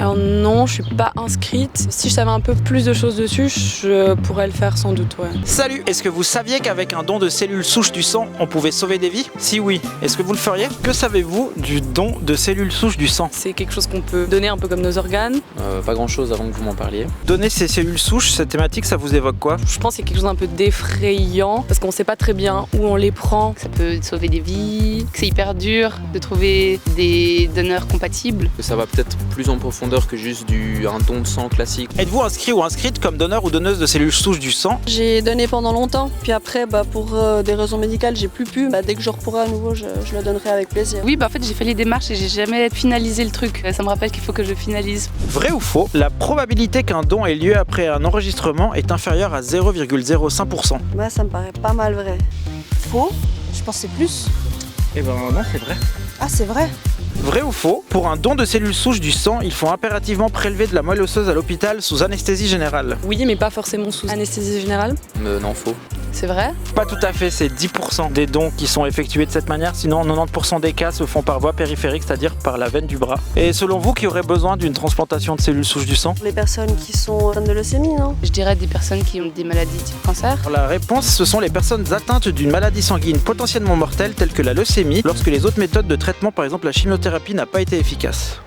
Alors non, je suis pas inscrite. Si je savais un peu plus de choses dessus, je pourrais le faire sans doute, ouais. Salut, est-ce que vous saviez qu'avec un don de cellules souches du sang, on pouvait sauver des vies? Si oui, est-ce que vous le feriez? Que savez-vous du don de cellules souches du sang? C'est quelque chose qu'on peut donner un peu comme nos organes. Pas grand chose avant que vous m'en parliez. Donner ces cellules souches, cette thématique, ça vous évoque quoi? Je pense que c'est quelque chose d'un peu d'effrayant parce qu'on sait pas très bien où on les prend. Ça peut sauver des vies, que c'est hyper dur de trouver des donneurs compatibles. Que ça va peut-être plus en profondeur que juste un don de sang classique. Êtes-vous inscrit ou inscrite comme donneur ou donneuse de cellules souches du sang? J'ai donné pendant longtemps, puis après pour des raisons médicales j'ai plus pu. Dès que je repourrai à nouveau je le donnerai avec plaisir. Oui, en fait j'ai fait les démarches et j'ai jamais finalisé le truc. Ça me rappelle qu'il faut que je finalise. Vrai ou faux, la probabilité qu'un don ait lieu après un enregistrement est inférieure à 0,05%. Moi ça me paraît pas mal vrai. Faux, je pense que c'est plus. Eh ben non, c'est vrai. Ah c'est vrai. Vrai ou faux, pour un don de cellules souches du sang, il faut impérativement prélever de la moelle osseuse à l'hôpital sous anesthésie générale. Oui, mais pas forcément sous anesthésie générale. Non, faux. C'est vrai? Pas tout à fait, c'est 10% des dons qui sont effectués de cette manière, sinon 90% des cas se font par voie périphérique, c'est-à-dire par la veine du bras. Et selon vous, qui aurait besoin d'une transplantation de cellules souches du sang? Les personnes qui sont atteintes de leucémie, non? Je dirais des personnes qui ont des maladies type cancer. La réponse, ce sont les personnes atteintes d'une maladie sanguine potentiellement mortelle telle que la leucémie, lorsque les autres méthodes de traitement, par exemple la chimiothérapie, n'a pas été efficace.